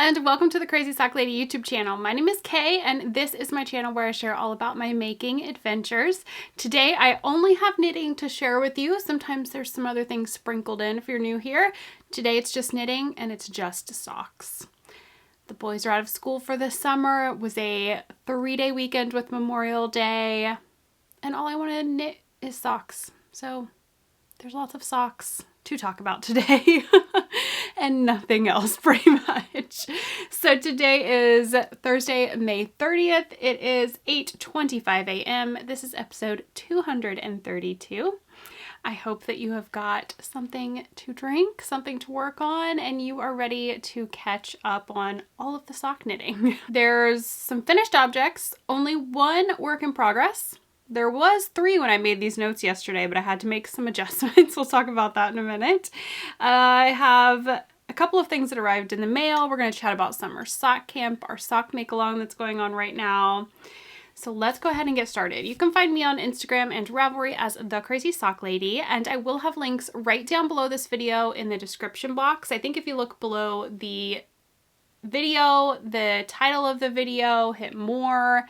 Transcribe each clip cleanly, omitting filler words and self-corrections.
and welcome to the Crazy Sock Lady YouTube channel. My name is Kay and this is my channel where I share all about my making adventures. Today I only have knitting to share with you. Sometimes there's some other things sprinkled in if you're new here. Today it's just knitting and it's just socks. The boys are out of school for the summer. It was a 3-day weekend with Memorial Day and all I want to knit is socks. So there's lots of socks to talk about today and nothing else pretty much. So today is Thursday, May 30th. It is 8:25 a.m. This is episode 232. I hope that you have got something to drink, something to work on, and you are ready to catch up on all of the sock knitting. There's some finished objects, only one work in progress. There was 3 when I made these notes yesterday, but I had to make some adjustments. We'll talk about that in a minute. I have a couple of things that arrived in the mail. We're going to chat about summer sock camp, our sock make along that's going on right now. So let's go ahead and get started. You can find me on Instagram and Ravelry as The Crazy Sock Lady, and I will have links right down below this video in the description box. I think if you look below the video, the title of the video, hit more.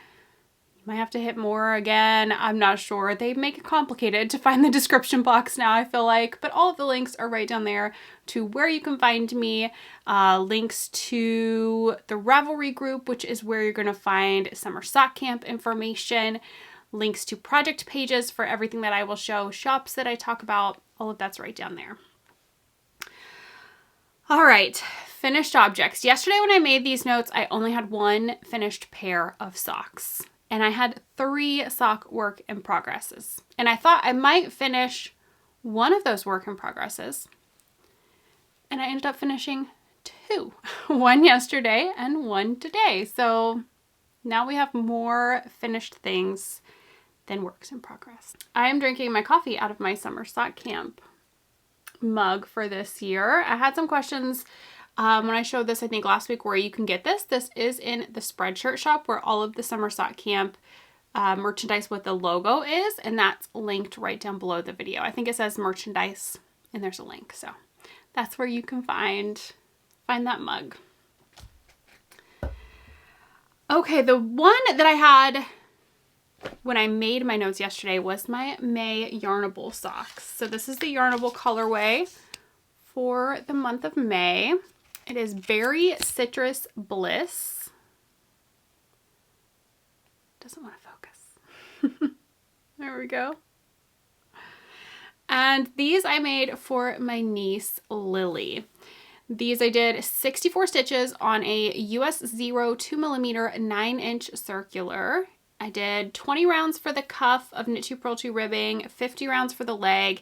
Might have to hit more again. I'm not sure. They make it complicated to find the description box now, I feel like, but all of the links are right down there to where you can find me. Links to the Ravelry group, which is where you're going to find summer sock camp information, links to project pages for everything that I will show, shops that I talk about, all of that's right down there. All right, finished objects. Yesterday when I made these notes, I only had one finished pair of socks. And I had 3 sock work in progresses. And I thought I might finish one of those work in progresses. And I ended up finishing 2. One yesterday and one today. So now we have more finished things than works in progress. I am drinking my coffee out of my summer sock camp mug for this year. I had some questions when I showed this, I think last week, where you can get this. This is in the Spreadshirt shop where all of the summer sock camp merchandise with the logo is, and that's linked right down below the video. I think it says merchandise and there's a link. So that's where you can find that mug. Okay, the one that I had when I made my notes yesterday was my May Yarnable socks. So this is the Yarnable colorway for the month of May. It is Berry Citrus Bliss. Doesn't want to focus. There we go. And these I made for my niece, Lily. These I did 64 stitches on a US 0 2mm 9-inch circular. I did 20 rounds for the cuff of Knit 2 Purl 2 ribbing, 50 rounds for the leg.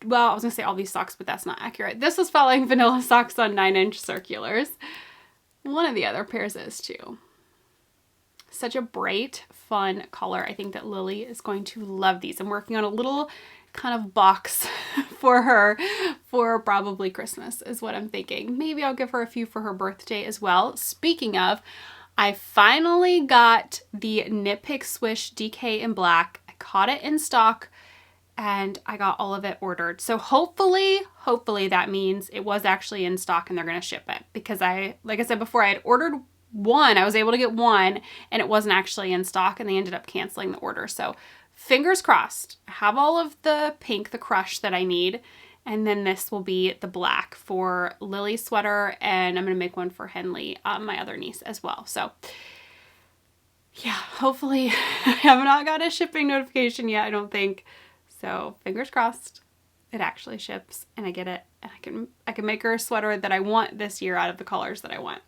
Well, I was going to say all these socks, but that's not accurate. This was following vanilla socks on 9-inch circulars. One of the other pairs is too. Such a bright, fun color. I think that Lily is going to love these. I'm working on a little kind of box for her for probably Christmas is what I'm thinking. Maybe I'll give her a few for her birthday as well. Speaking of, I finally got the Knit Pick Swish DK in black. I caught it in stock and I got all of it ordered. So hopefully that means it was actually in stock and they're going to ship it, because like I said before, I had ordered one. I was able to get one and it wasn't actually in stock and they ended up canceling the order. So fingers crossed. I have all of the pink, the crush that I need. And then this will be the black for Lily's sweater. And I'm going to make one for Henley, my other niece as well. So yeah, hopefully I have not got a shipping notification yet, I don't think. So fingers crossed it actually ships and I get it and I can make her a sweater that I want this year out of the colors that I want.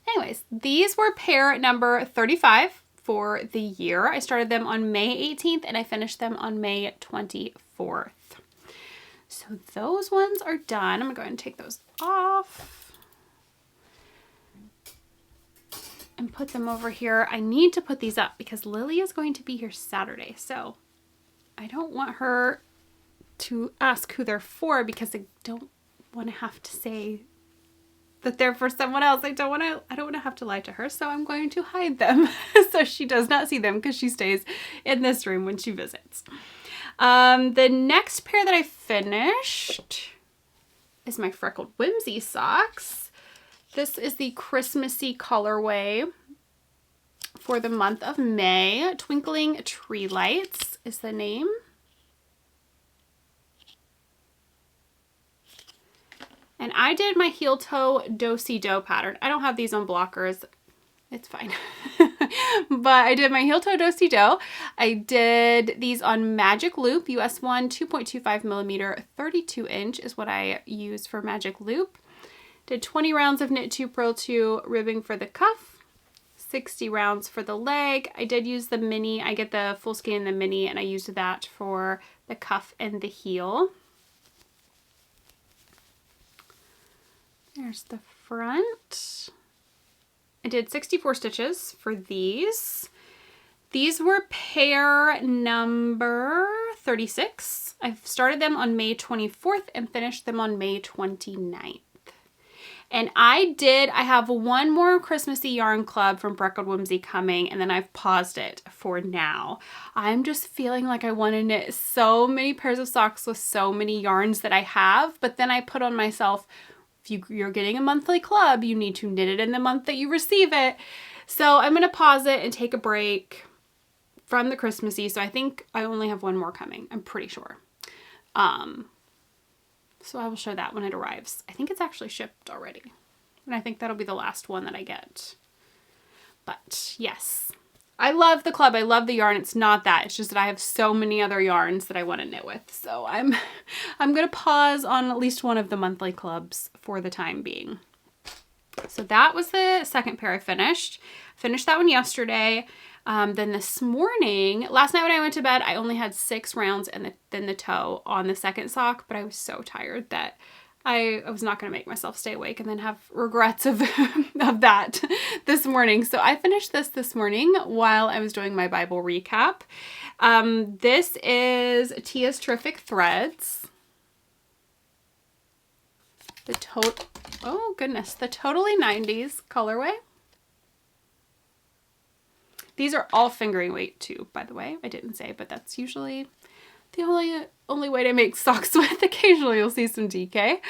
Anyways, these were pair number 35 for the year. I started them on May 18th and I finished them on May 24th. So those ones are done. I'm gonna go ahead and take those off and put them over here. I need to put these up because Lily is going to be here Saturday. So I don't want her to ask who they're for because I don't want to have to say that they're for someone else. I don't want to have to lie to her, so I'm going to hide them so she does not see them because she stays in this room when she visits. The next pair that I finished is my Freckled Whimsy socks. This is the Christmassy colorway for the month of May. Twinkling Tree Lights is the name. And I did my heel toe do-si-do pattern. I don't have these on blockers. It's fine. But I did my heel toe do-si-do. I did these on Magic Loop, US 1, 2.25 millimeter, 32 inch is what I use for Magic Loop. Did 20 rounds of knit 2, purl 2, ribbing for the cuff. 60 rounds for the leg. I did use the mini. I get the full skein in the mini, and I used that for the cuff and the heel. There's the front. I did 64 stitches for these. These were pair number 36. I've started them on May 24th and finished them on May 29th. And I have one more Christmassy yarn club from Freckled Whimsy coming, and then I've paused it for now. I'm just feeling like I want to knit so many pairs of socks with so many yarns that I have, but then I put on myself, if you're getting a monthly club, you need to knit it in the month that you receive it. So I'm going to pause it and take a break from the Christmassy. So I think I only have one more coming. I'm pretty sure. So I will show that when it arrives. I think it's actually shipped already. And I think that'll be the last one that I get. But yes, I love the club. I love the yarn. It's not that. It's just that I have so many other yarns that I want to knit with. So I'm going to pause on at least one of the monthly clubs for the time being. So that was the second pair I finished. Finished that one yesterday. Then this morning, last night when I went to bed, I only had 6 rounds and then the toe on the second sock, but I was so tired that I was not going to make myself stay awake and then have regrets of that this morning. So I finished this morning while I was doing my Bible recap. This is Tia's Terrific Threads. The Totally 90s colorway. These are all fingering weight too, by the way. I didn't say, but that's usually the only way to make socks with. Occasionally you'll see some DK,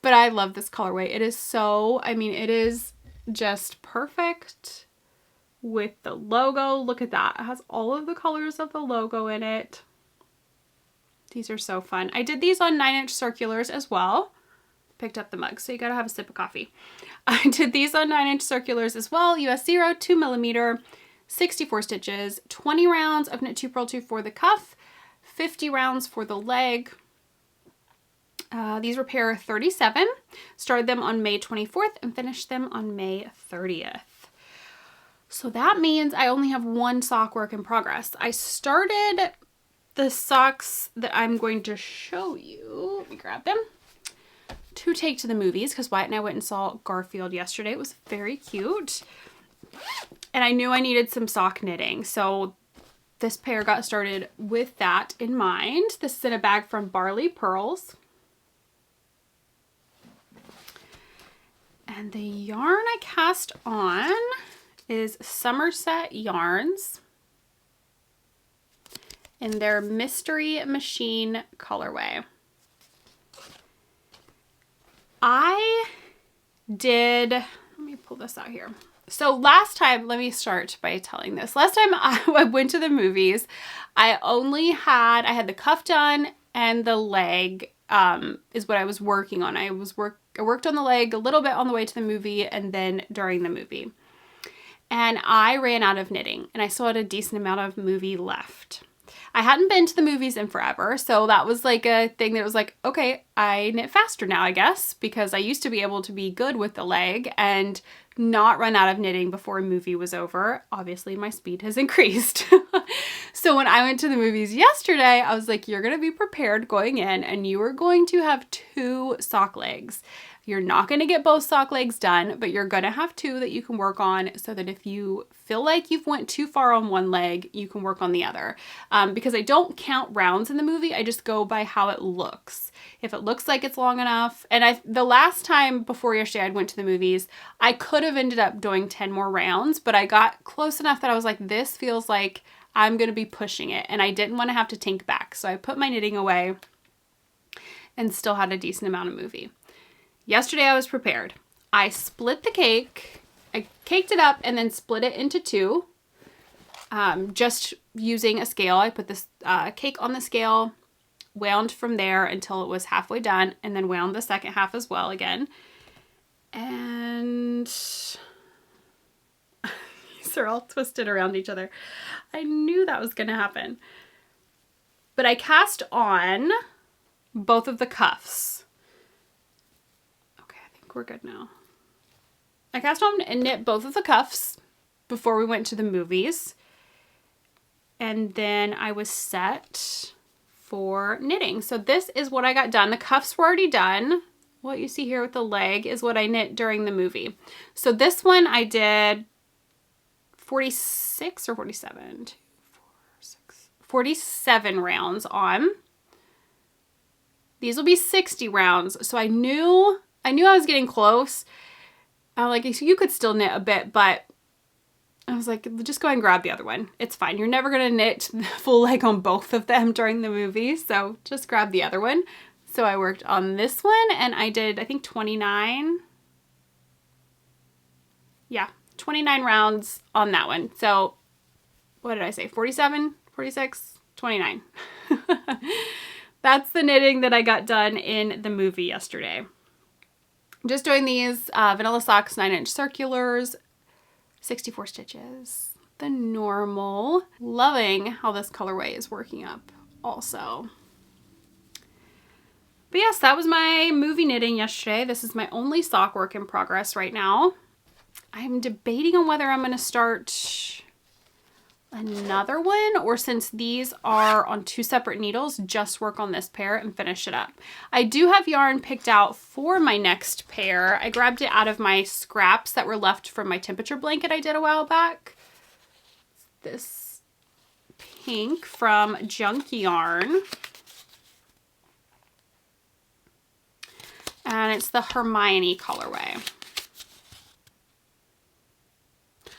but I love this colorway. It is so, it is just perfect with the logo. Look at that. It has all of the colors of the logo in it. These are so fun. I did these on 9-inch circulars as well. Picked up the mug, so you gotta have a sip of coffee. I did these on 9-inch circulars as well. US 0, 2 millimeter, 64 stitches, 20 rounds of knit 2, purl 2 for the cuff, 50 rounds for the leg. These were pair 37. Started them on May 24th and finished them on May 30th. So that means I only have one sock work in progress. I started the socks that I'm going to show you. Let me grab them. To take to the movies, because Wyatt and I went and saw Garfield yesterday. It was very cute. And I knew I needed some sock knitting, so this pair got started with that in mind. This is in a bag from Barley Pearls. And the yarn I cast on is Somerset Yarns in their Mystery Machine colorway. Let me pull this out here. So last time, let me start by telling this. Last time I went to the movies, I had the cuff done and the leg is what I was working on. I worked on the leg a little bit on the way to the movie and then during the movie. And I ran out of knitting and I still had a decent amount of movie left. I hadn't been to the movies in forever, so that was like a thing that was like, okay, I knit faster now, I guess, because I used to be able to be good with the leg and not run out of knitting before a movie was over. Obviously, my speed has increased. So when I went to the movies yesterday, I was like, you're going to be prepared going in and you are going to have 2 sock legs. You're not going to get both sock legs done, but you're going to have 2 that you can work on so that if you feel like you've went too far on one leg, you can work on the other. Because I don't count rounds in the movie, I just go by how it looks. If it looks like it's long enough, and the last time before yesterday I went to the movies, I could have ended up doing 10 more rounds, but I got close enough that I was like, this feels like I'm going to be pushing it, and I didn't want to have to tink back. So I put my knitting away and still had a decent amount of movie. Yesterday I was prepared. I split the cake. I caked it up and then split it into two. Just using a scale. I put this cake on the scale, wound from there until it was halfway done, and then wound the second half as well again. And these are all twisted around each other. I knew that was going to happen. But I cast on both of the cuffs. Okay, I think we're good now. I cast on and knit both of the cuffs before we went to the movies. And then I was set for knitting. So this is what I got done. The cuffs were already done. What you see here with the leg is what I knit during the movie. So this one I did 46 or 47? 47 rounds on. These will be 60 rounds. So I knew I was getting close. Like, you could still knit a bit, but I was like, just go ahead and grab the other one. It's fine. You're never going to knit the full leg on both of them during the movie. So just grab the other one. So I worked on this one and I did, I think 29. Yeah, 29 rounds on that one. So what did I say? 47, 46, 29. That's the knitting that I got done in the movie yesterday. Just doing these vanilla socks, 9-inch circulars, 64 stitches, the normal. Loving how this colorway is working up also. But yes, that was my movie knitting yesterday. This is my only sock work in progress right now. I'm debating on whether I'm going to start another one, or since these are on two separate needles, just work on this pair and finish it up. I do have yarn picked out for my next pair. I grabbed it out of my scraps that were left from my temperature blanket I did a while back. This pink from Junk Yarn. And it's the Hermione colorway.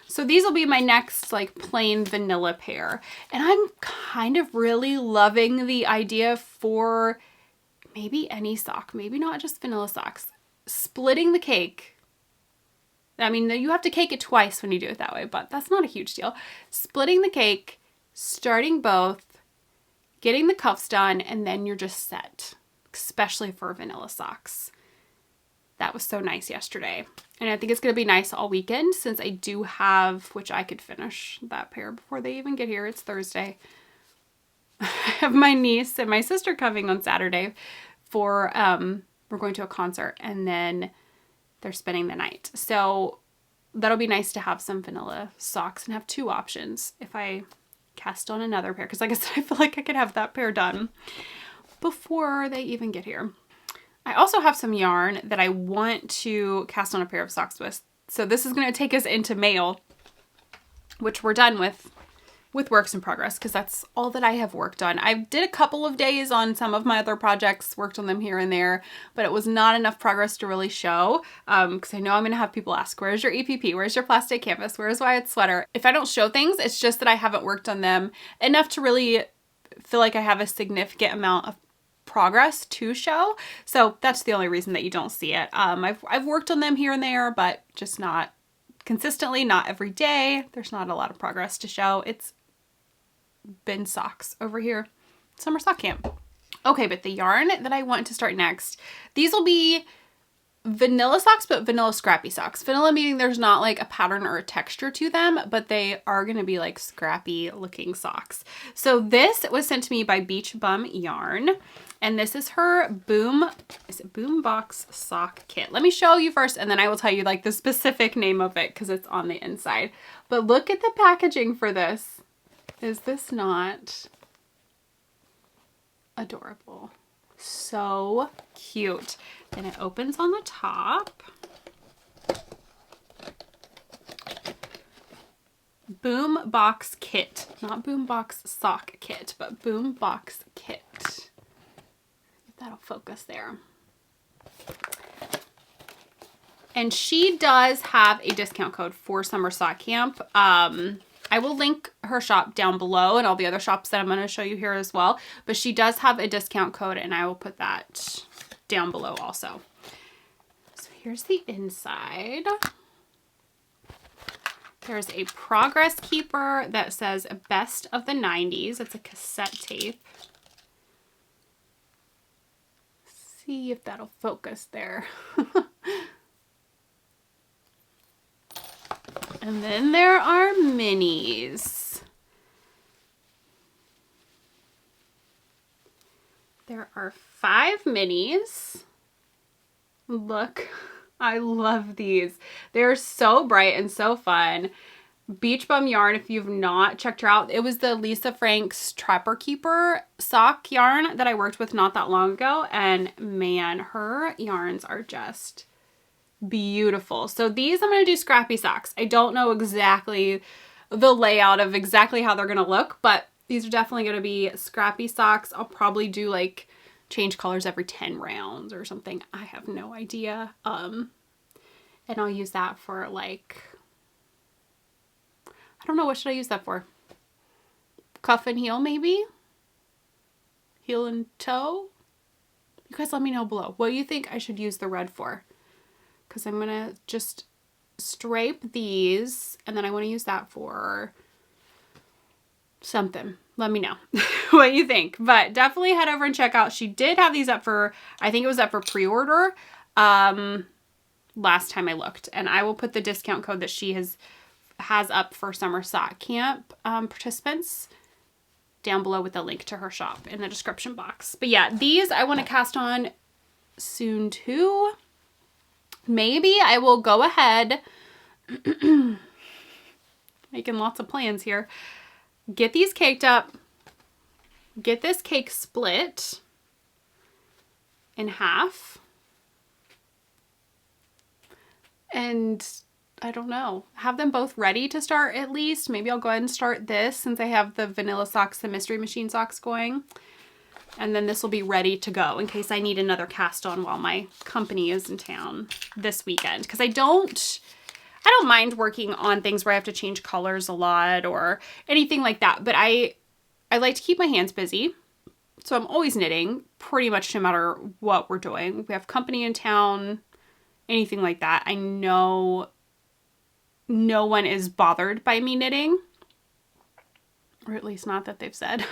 So these will be my next like plain vanilla pair. And I'm kind of really loving the idea for maybe any sock, maybe not just vanilla socks, splitting the cake. I mean, you have to cake it twice when you do it that way, but that's not a huge deal. Splitting the cake, starting both, getting the cuffs done, and then you're just set, especially for vanilla socks. That was so nice yesterday. And I think it's going to be nice all weekend since I do have, which I could finish that pair before they even get here. It's Thursday. I have my niece and my sister coming on Saturday for, we're going to a concert and then they're spending the night. So that'll be nice to have some vanilla socks and have two options if I cast on another pair. Because like I said, I feel like I could have that pair done before they even get here. I also have some yarn that I want to cast on a pair of socks with. So this is going to take us into mail, which we're done with works in progress because that's all that I have worked on. I did a couple of days on some of my other projects, worked on them here and there, but it was not enough progress to really show because I know I'm going to have people ask, where's your EPP? Where's your plastic canvas? Where's Wyatt's sweater? If I don't show things, it's just that I haven't worked on them enough to really feel like I have a significant amount of progress to show. So that's the only reason that you don't see it. I've worked on them here and there, but just not consistently, not every day. There's not a lot of progress to show. It's been socks over here. Summer sock camp. Okay, but the yarn that I want to start next, these will be vanilla socks, but vanilla scrappy socks. Vanilla meaning there's not like a pattern or a texture to them, but they are going to be like scrappy looking socks. So this was sent to me by Beach Bum Yarn. And this is her Boom Box Sock Kit. Let me show you first and then I will tell you like the specific name of it because it's on the inside. But look at the packaging for this. Is this not adorable? So cute. Then it opens on the top. Boom Box Kit. Not Boom Box Sock Kit, but Boom Box Kit. If that'll focus there. And she does have a discount code for Summer Sock Camp. I will link her shop down below and all the other shops that I'm going to show you here as well. But she does have a discount code and I will put that down below also. So here's the inside. There's a progress keeper that says Best of the 90s. It's a cassette tape. See if that'll focus there. And then there are minis. There are 5 minis. Look, I love these. They're so bright and so fun. Beach Bum yarn, if you've not checked her out, it was the Lisa Franks Trapper Keeper sock yarn that I worked with not that long ago, and man, her yarns are just beautiful. So these I'm going to do scrappy socks. I don't know exactly the layout of exactly how they're going to look, but these are definitely going to be scrappy socks. I'll probably do like change colors every 10 rounds or something. I have no idea. And I'll use that for like, I don't know, what should I use that for? Cuff and heel maybe? Heel and toe? You guys let me know below. What do you think I should use the red for? Because I'm going to just stripe these, and then I want to use that for something. Let me know what you think. But definitely head over and check out. She did have these up for, I think it was up for pre-order last time I looked. And I will put the discount code that she has up for summer sock camp participants down below with a link to her shop in the description box. But yeah, these I want to cast on soon too. Maybe I will go ahead, making lots of plans here, get these caked up, get this cake split in half, and I don't know, have them both ready to start at least. Maybe I'll go ahead and start this since I have the vanilla socks, the Mystery Machine socks going. And then this will be ready to go in case I need another cast on while my company is in town this weekend. Because I don't mind working on things where I have to change colors a lot or anything like that. But I like to keep my hands busy. So I'm always knitting pretty much no matter what we're doing. We have company in town, anything like that. I know no one is bothered by me knitting. Or at least not that they've said.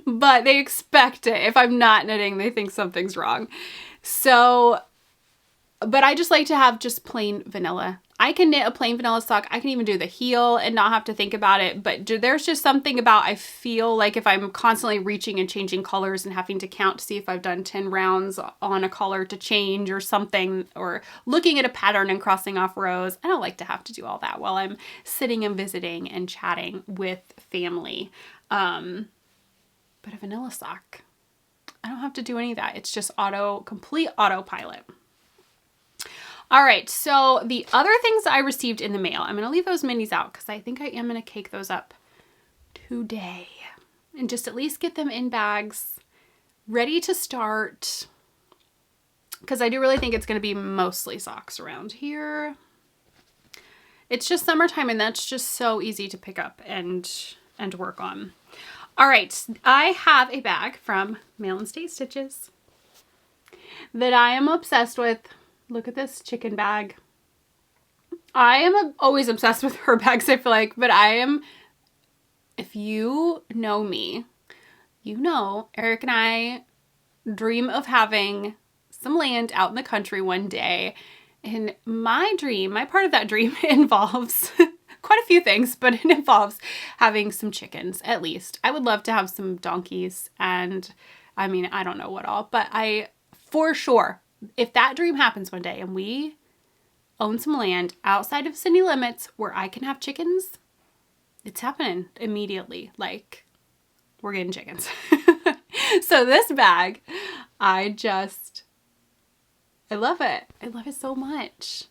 But they expect it. If I'm not knitting, they think something's wrong. So, but I just like to have just plain vanilla. I can knit a plain vanilla sock. I can even do the heel and not have to think about it. But there's just something about, I feel like if I'm constantly reaching and changing colors and having to count to see if I've done 10 rounds on a color to change or something, or looking at a pattern and crossing off rows, I don't like to have to do all that while I'm sitting and visiting and chatting with family. But a vanilla sock, I don't have to do any of that. It's just complete autopilot. All right, so the other things I received in the mail, I'm going to leave those minis out because I think I am going to cake those up today and just at least get them in bags, ready to start, because I do really think it's going to be mostly socks around here. It's just summertime, and that's just so easy to pick up and work on. All right, I have a bag from Mail and State Stitches that I am obsessed with. Look at this chicken bag. I am always obsessed with her bags, I feel like, but if you know me, you know Eric and I dream of having some land out in the country one day. And my part of that dream involves quite a few things, but it involves having some chickens, at least. I would love to have some donkeys and, I mean, I don't know what all, but for sure, if that dream happens one day and we own some land outside of city limits where I can have chickens, it's happening immediately. Like, we're getting chickens. So this bag, I love it. I love it so much.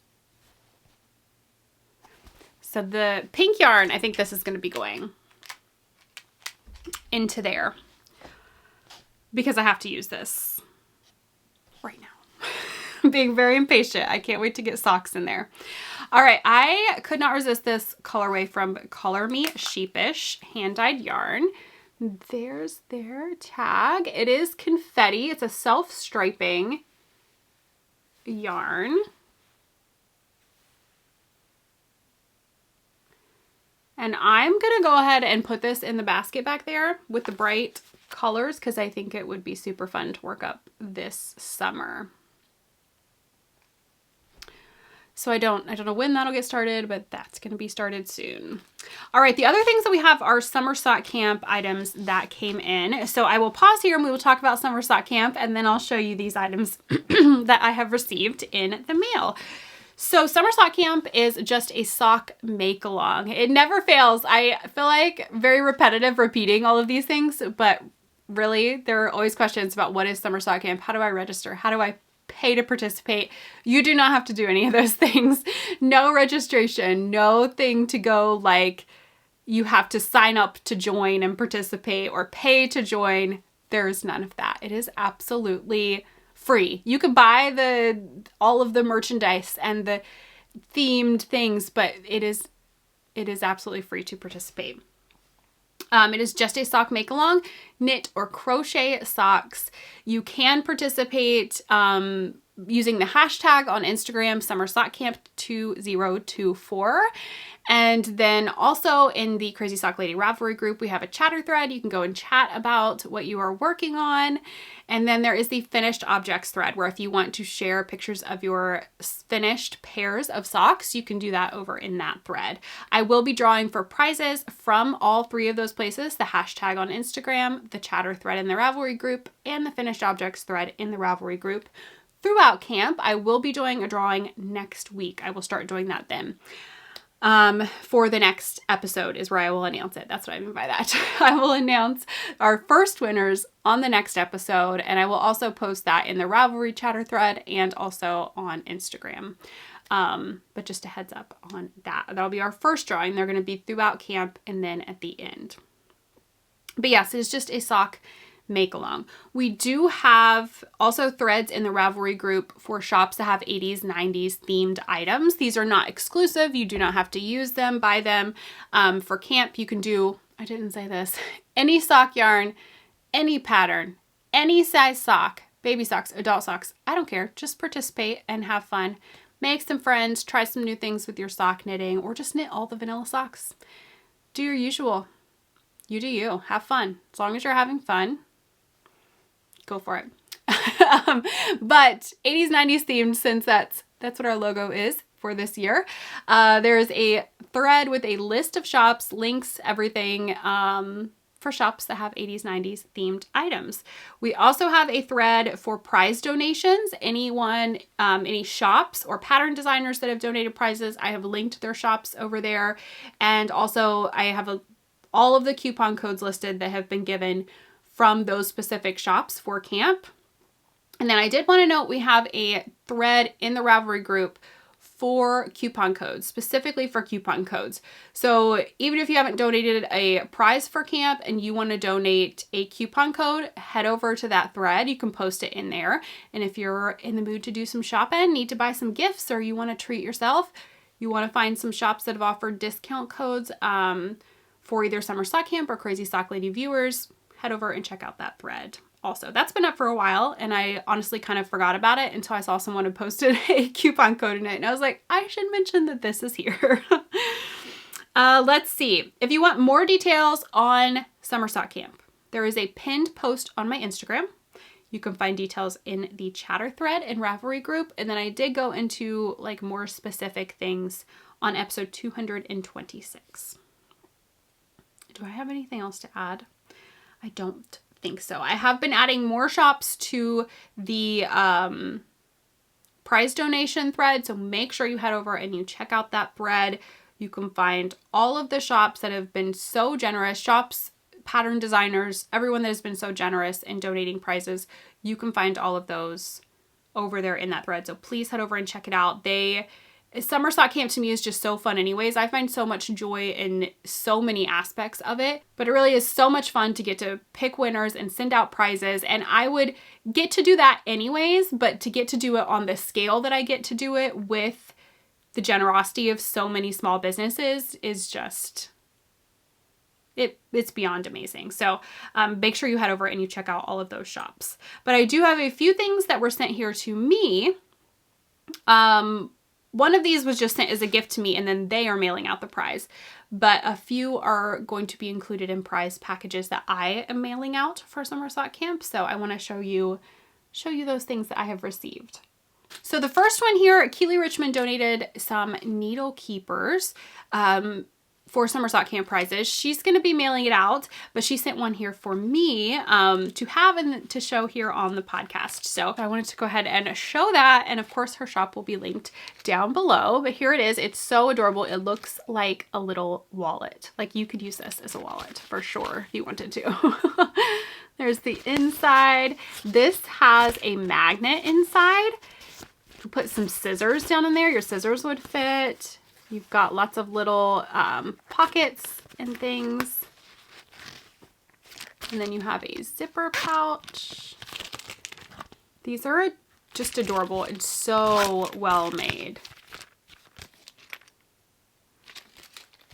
So the pink yarn, I think this is going to be going into there because I have to use this right now. I'm being very impatient. I can't wait to get socks in there. All right, I could not resist this colorway from Color Me Sheepish hand-dyed yarn. There's their tag. It is confetti. It's a self-striping yarn. And I'm going to go ahead and put this in the basket back there with the bright colors because I think it would be super fun to work up this summer. So I don't know when that'll get started, but that's going to be started soon. All right, the other things that we have are summer sock camp items that came in. So I will pause here and we will talk about summer sock camp, and then I'll show you these items that I have received in the mail. So summer sock camp is just a sock make along. It never fails. I feel like very repetitive repeating all of these things, but really there are always questions about what is summer sock camp? How do I register? How do I pay to participate? You do not have to do any of those things. No registration, no thing to go like you have to sign up to join and participate or pay to join. There's none of that. It is absolutely free. You can buy all of the merchandise and the themed things, but it is absolutely free to participate. It is just a sock make along, knit or crochet socks. You can participate using the hashtag on Instagram, SummerSockCamp2024. And then also in the Crazy Sock Lady Ravelry group, we have a chatter thread. You can go and chat about what you are working on. And then there is the finished objects thread where if you want to share pictures of your finished pairs of socks, you can do that over in that thread. I will be drawing for prizes from all three of those places: the hashtag on Instagram, the chatter thread in the Ravelry group, and the finished objects thread in the Ravelry group. Throughout camp, I will be doing a drawing next week. I will start doing that then. For the next episode is where I will announce it. That's what I mean by that. I will announce our first winners on the next episode, and I will also post that in the Ravelry chatter thread and also on Instagram. But just a heads up on that. That'll be our first drawing. They're going to be throughout camp and then at the end. But yes, it's just a sock make along. We do have also threads in the Ravelry group for shops that have 80s, 90s themed items. These are not exclusive. You do not have to use them, buy them. For camp, you can do, I didn't say this, any sock yarn, any pattern, any size sock, baby socks, adult socks. I don't care. Just participate and have fun. Make some friends, try some new things with your sock knitting, or just knit all the vanilla socks. Do your usual. You do you. Have fun. As long as you're having fun, go for it. But 80s, 90s themed, since that's what our logo is for this year. There's a thread with a list of shops, links, everything for shops that have 80s, 90s themed items. We also have a thread for prize donations. Anyone, any shops or pattern designers that have donated prizes, I have linked their shops over there. And also I have all of the coupon codes listed that have been given from those specific shops for camp. And then I did want to note we have a thread in the Ravelry group for coupon codes, specifically for coupon codes. So even if you haven't donated a prize for camp and you want to donate a coupon code, head over to that thread. You can post it in there. And if you're in the mood to do some shopping, need to buy some gifts, or you want to treat yourself, you want to find some shops that have offered discount codes for either Summer Sock Camp or Crazy Sock Lady viewers, head over and check out that thread. Also, that's been up for a while, and I honestly kind of forgot about it until I saw someone had posted a coupon code in it, and I was like, I should mention that this is here. Let's see. If you want more details on Summer Sock Camp, there is a pinned post on my Instagram. You can find details in the chatter thread and Ravelry group, and then I did go into like more specific things on episode 226. Do I have anything else to add? I don't think so. I have been adding more shops to the prize donation thread, so make sure you head over and you check out that thread. You can find all of the shops that have been so generous, shops, pattern designers, everyone that has been so generous in donating prizes. You can find all of those over there in that thread, so please head over and check it out. Summer Sock Camp to me is just so fun anyways. I find so much joy in so many aspects of it, but it really is so much fun to get to pick winners and send out prizes. And I would get to do that anyways, but to get to do it on the scale that I get to do it with the generosity of so many small businesses is just, it's beyond amazing. So make sure you head over and you check out all of those shops. But I do have a few things that were sent here to me One of these was just sent as a gift to me, and then they are mailing out the prize. But a few are going to be included in prize packages that I am mailing out for Summer Sock Camp. So I want to show you those things that I have received. So the first one here, Keely Richmond donated some needle keepers for Summer Sock Camp prizes. She's going to be mailing it out, but she sent one here for me to have and to show here on the podcast. So I wanted to go ahead and show that. And of course, her shop will be linked down below. But here it is. It's so adorable. It looks like a little wallet. Like you could use this as a wallet for sure if you wanted to. There's the inside. This has a magnet inside. If you put some scissors down in there, your scissors would fit. You've got lots of little pockets and things. And then you have a zipper pouch. These are just adorable and so well made.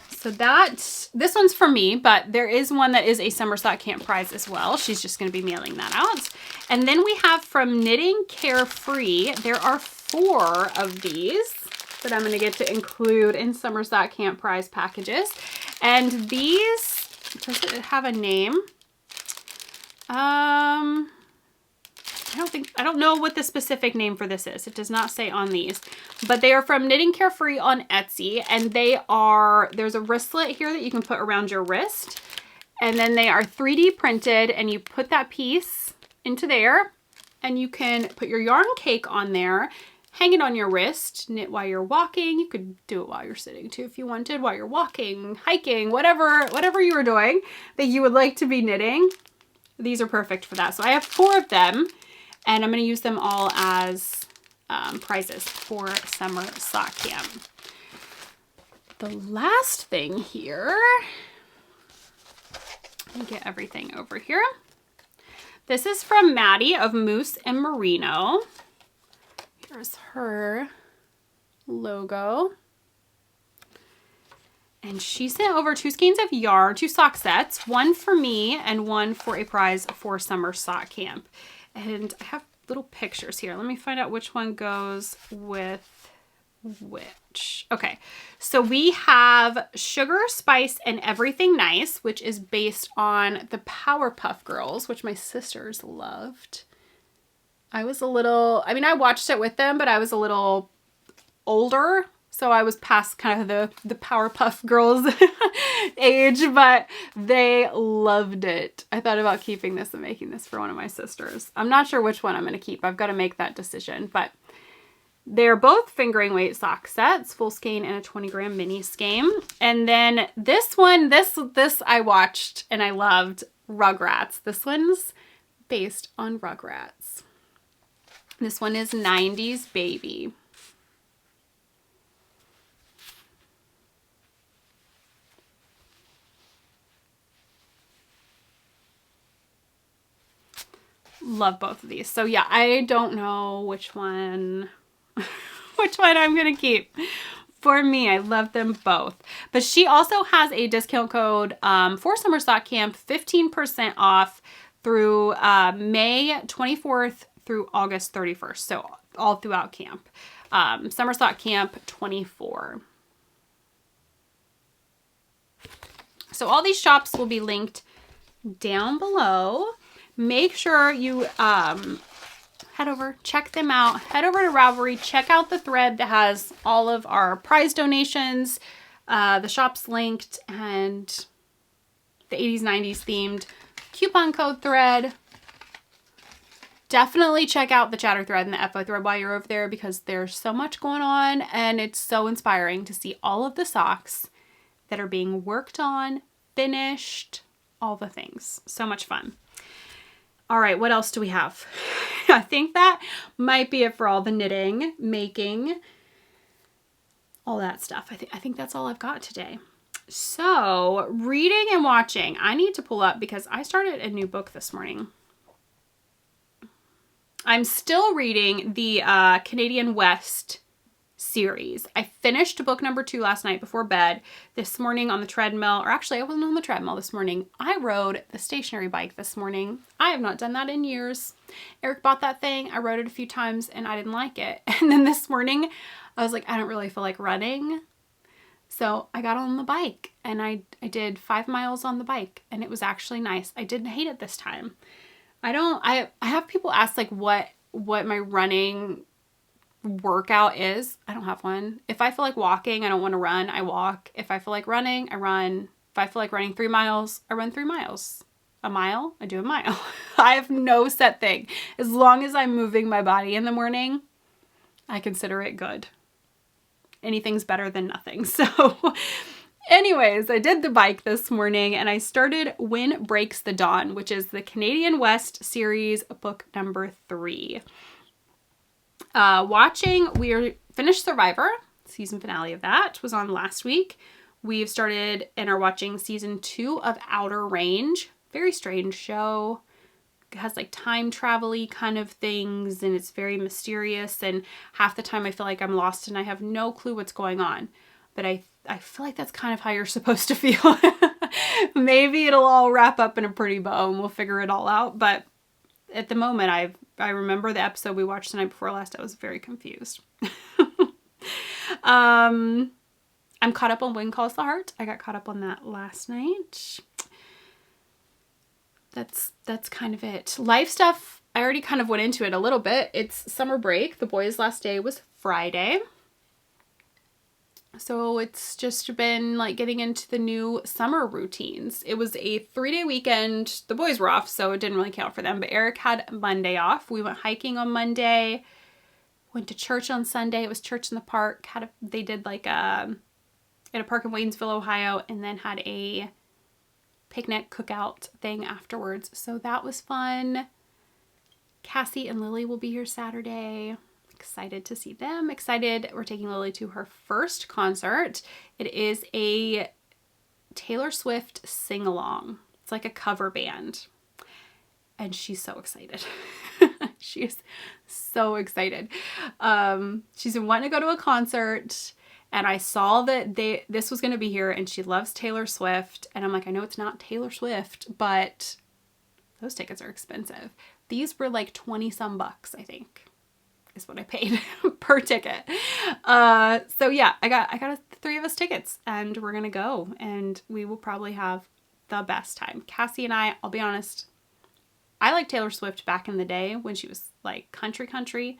So this one's for me, but there is one that is a Summer Sock Camp prize as well. She's just going to be mailing that out. And then we have from Knitting Carefree, there are 4 of these that I'm going to get to include in Summer Sock Camp prize packages. And these, does it have a name? I don't know what the specific name for this is. It does not say on these, but they are from Knitting Carefree on Etsy, and there's a wristlet here that you can put around your wrist, and then they are 3D printed, and you put that piece into there, and you can put your yarn cake on there, hang it on your wrist, knit while you're walking. You could do it while you're sitting too if you wanted, while you're walking, hiking, whatever you were doing that you would like to be knitting. These are perfect for that. So I have 4 of them, and I'm going to use them all as prizes for Summer Sock Camp. The last thing here, let me get everything over here. This is from Maddie of Moose and Merino. Here's her logo. And she sent over 2 skeins of yarn, 2 sock sets, one for me and one for a prize for Summer Sock Camp. And I have little pictures here. Let me find out which one goes with which. Okay, so we have Sugar, Spice, and Everything Nice, which is based on the Powerpuff Girls, which my sisters loved. I watched it with them, but I was a little older, so I was past kind of the Powerpuff Girls age, but they loved it. I thought about keeping this and making this for one of my sisters. I'm not sure which one I'm going to keep. I've got to make that decision, but they're both fingering weight sock sets, full skein and a 20-gram mini skein. And then this one, this I watched and I loved, Rugrats. This one's based on Rugrats. This one is 90s Baby. Love both of these. So yeah, I don't know which one I'm going to keep. For me, I love them both. But she also has a discount code for Summer Sock Camp, 15% off through May 24th through August 31st. So all throughout camp. Summer Sock Camp 24. So all these shops will be linked down below. Make sure you head over, check them out. Head over to Ravelry, check out the thread that has all of our prize donations, the shop's linked, and the 80s, 90s themed coupon code thread. Definitely check out the chatter thread and the FO thread while you're over there, because there's so much going on, and it's so inspiring to see all of the socks that are being worked on, finished, all the things. So much fun. All right, what else do we have? I think that might be it for all the knitting, making, all that stuff. I think that's all I've got today. So, reading and watching. I need to pull up because I started a new book this morning. I'm still reading the Canadian West series. I finished book number 2 last night before bed. This morning on the treadmill, or actually I wasn't on the treadmill this morning. I rode the stationary bike this morning. I have not done that in years. Eric bought that thing. I rode it a few times and I didn't like it. And then this morning I was like, I don't really feel like running. So I got on the bike and I did 5 miles on the bike and it was actually nice. I didn't hate it this time. I have people ask like what my running workout is. I don't have one. If I feel like walking, I don't want to run, I walk. If I feel like running, I run. If I feel like running 3 miles, I run 3 miles. A mile, I do a mile. I have no set thing. As long as I'm moving my body in the morning, I consider it good. Anything's better than nothing. So anyways, I did the bike this morning and I started When Breaks the Dawn, which is the Canadian West series, book number 3. We finished Survivor, season finale of that was on last week. We've started and are watching season 2 of Outer Range. Very strange show. It has like time travel-y kind of things and it's very mysterious, and half the time I feel like I'm lost and I have no clue what's going on. But I feel like that's kind of how you're supposed to feel. Maybe it'll all wrap up in a pretty bow and we'll figure it all out. But at the moment, I remember the episode we watched the night before last. I was very confused. I'm caught up on When Calls the Heart. I got caught up on that last night. That's kind of it. Life stuff, I already kind of went into it a little bit. It's summer break. The boys' last day was Friday. So it's just been like getting into the new summer routines. It was a 3-day weekend. The boys were off, so it didn't really count for them. But Eric had Monday off. We went hiking on Monday. Went to church on Sunday. It was church in the park. They did like at a park in Waynesville, Ohio, and then had a picnic cookout thing afterwards. So that was fun. Cassie and Lily will be here Saturday. Excited to see them. Excited. We're taking Lily to her first concert. It is a Taylor Swift sing-along. It's like a cover band. And she's so excited. She is so excited. She's been wanting to go to a concert. And I saw that this was going to be here, and she loves Taylor Swift. And I'm like, I know it's not Taylor Swift, but those tickets are expensive. These were like 20 some bucks, I think, is what I paid per ticket. So yeah, I got 3 of us tickets, and we're going to go, and we will probably have the best time. Cassie and I'll be honest, I liked Taylor Swift back in the day when she was like country.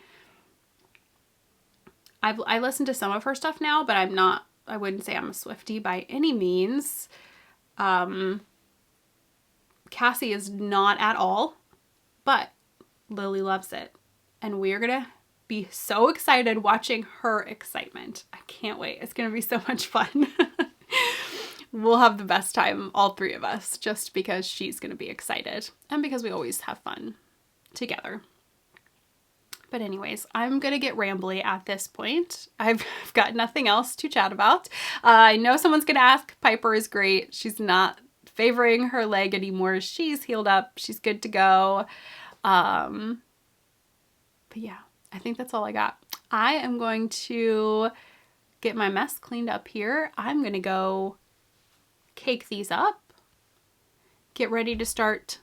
I listen to some of her stuff now, but I wouldn't say I'm a Swiftie by any means. Cassie is not at all, but Lily loves it. And we're going to be so excited watching her excitement. I can't wait. It's going to be so much fun. We'll have the best time, all 3 of us, just because she's going to be excited and because we always have fun together. But anyways, I'm going to get rambly at this point. I've got nothing else to chat about. I know someone's going to ask. Piper is great. She's not favoring her leg anymore. She's healed up. She's good to go. But yeah, I think that's all I got. I am going to get my mess cleaned up here. I'm going to go cake these up. Get ready to start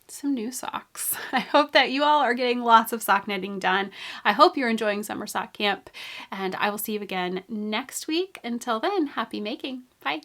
some new socks. I hope that you all are getting lots of sock knitting done. I hope you're enjoying summer sock camp, and I will see you again next week. Until then, happy making. Bye.